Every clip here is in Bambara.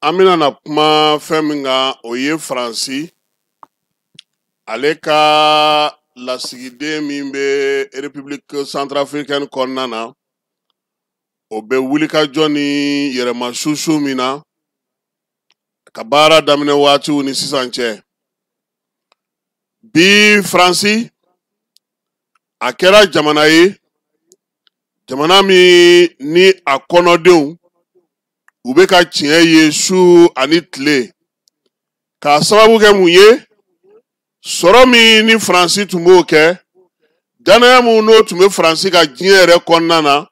Amina na kuma feminga oye Fransi aleka la sigide mimbe République Centrafricaine konnana obe wulika joni yerema shushu mina kabara damine wati uni sisanche bi Fransi akera jamana ye jamana mi ni akonodeun ube ka tiɲɛ ye su ani tile ka sababu kɛ mun ye sɔrɔ min ni Faransi tun b'o kɛ danaya mun n'o tun bɛ Faransi ka diɲɛ yɛrɛ kɔnɔna na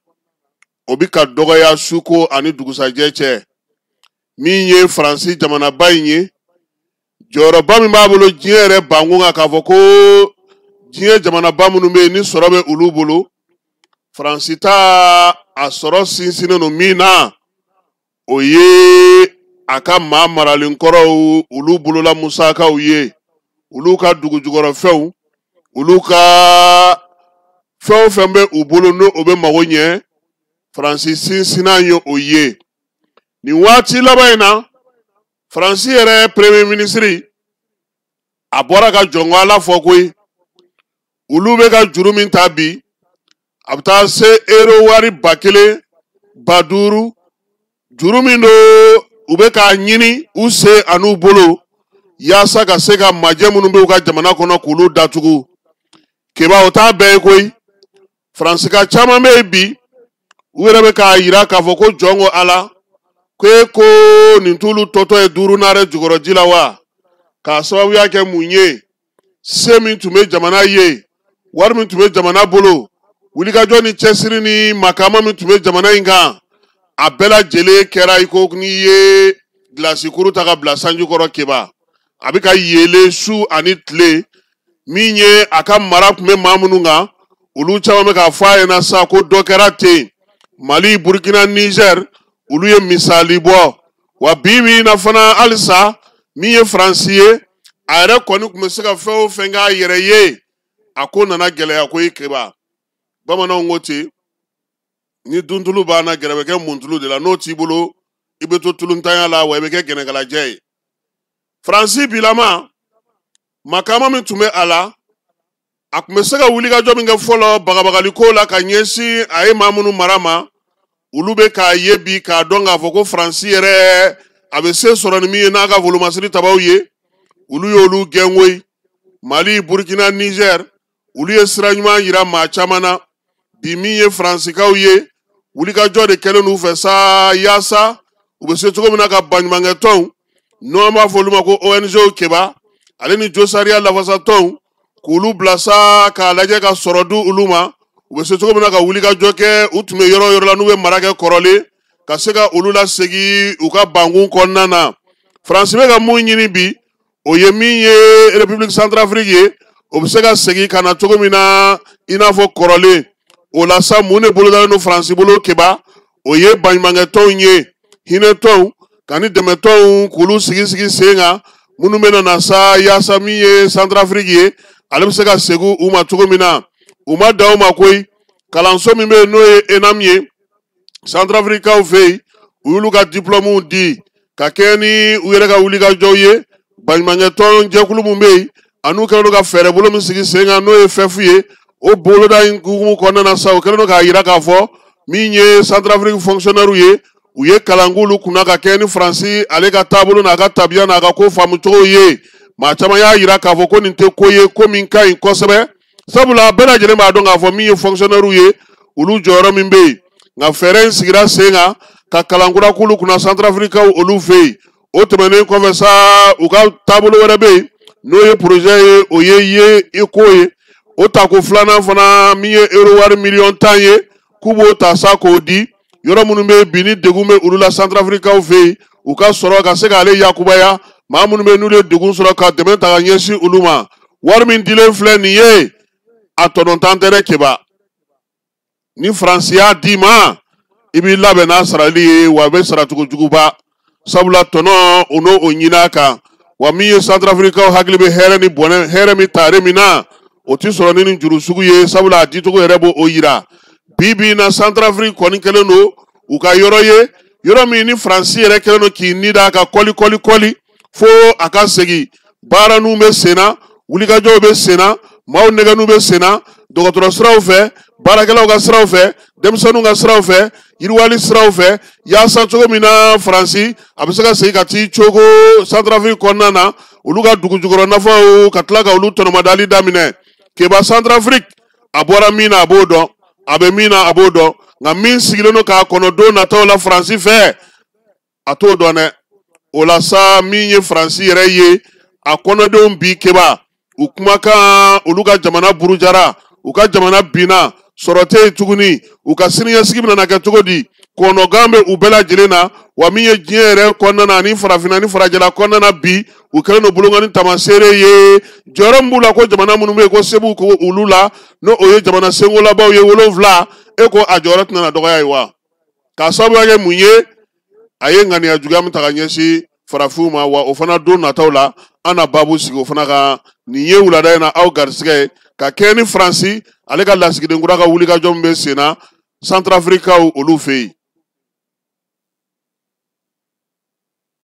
o bi ka dɔgɔya suko ani dugusajɛ cɛ min ye Faransi jamanaba in ye jɔyɔrɔba min b'a bolo diɲɛ yɛrɛ bankun kan k'a fɔ ko diɲɛ jamanaba minnu bɛ yen ni sɔrɔ bɛ olu bolo Faransi ta a sɔrɔ sinsinnen don min na o ye a ka maa maralenkɔrɔw olu bolola musakaw ye olu ka dugujukɔrɔfɛnw olu ka fɛn o fɛn bɛ u bolo n'o bɛ mago ɲɛ Faransi sinsinna ye o ye nin waati laban in na Faransi yɛrɛ premier ministre a bɔra ka jɔnko Ala fɔ koyi olu bɛ ka juru min ta bi a bɛ taa se euro wari 1,500 juru min do u bɛ k'a ɲini u se an'u bolo yaasa ka se ka majɛ minnu bɛ u ka jamana kɔnɔ k'olu datugu keba o t'a bɛɛ ye koyi Faransika caman bɛ yen bi u yɛrɛ bɛ k'a yira k'a fɔ ko jɔn ko Ala ko nin t'olu tɔtɔ ye duuru n'are jukɔrɔji la wa k'a sababuya kɛ mun ye se min tun bɛ jamana ye wari min tun bɛ jamana bolo wulikajɔ ni cɛsiri ni makama min tun bɛ jamana in kan a bɛɛ lajɛlen kɛra i ko n'i ye gilasi kuru ta ka bila sanji kɔrɔ keba a bɛ ka yelen su ani tile min ye a ka mara tun bɛ maa minnu kan olu caman bɛ k'a fɔ a ɲɛna sa ko dɔ kɛra ten Mali Burkina Niger olu ye misali bɔ wa bi bi in na fana halisa min ye Faransi ye a yɛrɛ kɔni tun bɛ se ka fɛn o fɛn k'a yɛrɛ ye a ko nana gɛlɛya ko i keba bamananw ko ten ni duntulu b'ana gɛrɛ bɛ kɛ muntulu de la n'o t'i bolo i bɛ to tuluntanya la wa i bɛ kɛ gɛnɛgalajɛ ye Faransi bilama makama min tun bɛ a la a tun bɛ se ka wulikajɔ min kɛ fɔlɔ bagabagaliko la ka ɲɛsin a ye maa minnu mara ma olu bɛ k'a ye bi k'a dɔn k'a fɔ ko Faransi yɛrɛ a bɛ se sɔrɔ ni min ye n'a ka volomasiri tabaw ye olu y'olu gɛn koyi Mali Burkina Niger olu ye sira ɲuman yira maa caman na bi min ye Faransikaw ye wulikajɔ de kɛlen n'u fɛ sa yaasa u bɛ se cogo min na ka baɲumankɛ tɔnw n'o an b'a fɔ olu ma ko ONG keba ale ni josariya lafasatɔnw k'olu bila sa k'a lajɛ ka sɔrɔ di olu ma u bɛ se cogo min na ka wulikajɔ kɛ u tun bɛ yɔrɔ o yɔrɔ la n'u bɛ mara kɛ kɔrɔlen ka se ka olu lasegin u ka bankun kɔnɔna na Faransi bɛ ka mun ɲini bi o ye min ye République Centrafrique ye o bɛ se ka segin ka na cogo min na i n'a fɔ kɔrɔlen o la sa mun de bolodalen don Faransi bolo keba o ye baɲumankɛ tɔnw ye hinɛ tɔnw ka ni dɛmɛ tɔnw k'olu sigi sen kan minnu bɛ na sa yaasa min ye Centrafrique ye ale bɛ se ka segin u ma cogo min na u ma dan o ma koyi kalanso min bɛ yen n'o ye ENAM ye Centrafricaw fɛ yen u y'olu ka diplômew di ka kɛ ni u yɛrɛ ka wulikajɔw ye baɲumankɛ tɔn jɛkulu min bɛ yen an'u kɛlen don ka fɛɛrɛ bolo min sigi sen kan n'o ye FEF ye o boloda in hukumu kɔnɔna na sa u kɛlen don k'a yira k'a fɔ min ye Centrafrique fonctionnaire ye u ye kalan k'olu kunna ka kɛ ni Faransi ale ka taabolo n'a ka tabiya n'a ka ko faamucogo ye maa caman y'a yira k'a fɔ ko nin tɛ ko ye ko min ka ɲi kosɛbɛ sabula bɛɛ lajɛlen b'a dɔn k'a fɔ min ye fonctionnaire ye olu jɔyɔrɔ min bɛ yen nka fɛɛrɛ in sigira sen kan ka kalan kura k'olu kunna Centrafricaw olu fɛ yen o tɛmɛnen kɔfɛ sa u ka taabolo wɛrɛ bɛ yen n'o ye projet ye o ye ECO ye o tako filanan fana min ye euro wari 10,000,000 ye k'u b'o ta sa k'o di yɔrɔ minnu bɛ bi ni degun bɛ olu la Centrafricaw fɛ yen u ka sɔrɔ ka se k'ale yakubaya maa minnu bɛ n'olu ye degun sɔrɔ ka dɛmɛ ta ka ɲɛsin olu ma wari min dilen filɛ nin ye a tɔnɔntan tɛ dɛ keba ni Faransi y'a d'i ma i b'i labɛn n'a sarali ye wa a bɛ saracogo juguba sabula tɔnɔ o n'o ɲin'a kan wa min ye Centrafricaw hakili bɛ hɛrɛ ni bɔnɛ hɛrɛ min taare min na o ti sɔrɔ ni nin juru sugu ye sabula a dicogo yɛrɛ b'o yira bi bi in na Centrafrique kɔni kɛlen don u ka yɔrɔ ye yɔrɔ min ni Faransi yɛrɛ kɛlen don k'i ni da ka kɔli fo a ka segin baara n'u bɛ sen na wulikajɔw bɛ sen na maaw nɛgɛnnu bɛ sen na dɔgɔtɔrɔ siraw fɛ baarakɛlaw ka siraw fɛ denmisɛnninw ka siraw fɛ yiriwali siraw fɛ yaasa cogo min na Faransi a bɛ se ka segin ka t'i cogo Centrafrique kɔnɔna na olu ka dugu jukɔrɔ nafaw ka tila ka olu tɔnɔmadali daminɛ keba Centrafrique a bɔra min na a b'o dɔn a bɛ min na a b'o dɔn nka min sigilen don k'a kɔnɔ don nataw la Faransi fɛ a t'o dɔn dɛ o la sa min ye Faransi yɛrɛ ye a kɔnɔdenw bi keba u kumakan olu ka jamana burujara u ka jamana binna sɔrɔ tɛ yen tuguni u ka siniɲɛsigi bɛna kɛ cogo di kɔnɔgan bɛ u bɛɛ lajɛlen na wa min ye diɲɛ yɛrɛ kɔnɔna na ani farafinna ni farajɛla kɔnɔna na bi u kɛlen don bolokɔni tamaseere ye jɔyɔrɔ min b'u la ko jamana minnu bɛ yen ko se b'u ko olu la n'o o ye jamana senkolabaw ye 7 e ko a jɔyɔrɔ tɛna na dɔgɔya ye wa k'a sababuya kɛ mun ye a ye ŋaniya juguya min ta ka ɲɛsin farafinw ma wa o fana don nataw la an na baabu sigi o fana kan nin ye wulada in na aw garisigɛ ye ka kɛ ni Faransi ale ka lasigiden kura ka wulikajɔ min bɛ sen na Centrafricaw olu fɛ yen